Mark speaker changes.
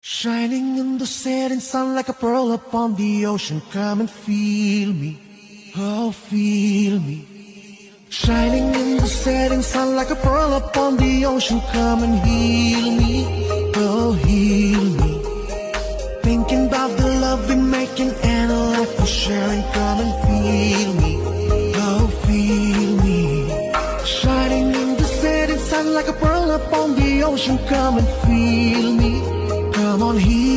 Speaker 1: Shining in the setting sun like a pearl upon the ocean. Come and feel me, oh feel me. Shining in the setting sun like a pearl upon the ocean. Come and heal me, oh heal me. Thinking about the love we're making and a life we're sharing. Come and feel me, oh feel me. Shining in the setting sun like a pearl upon the ocean. Come and feel me. Come on, heal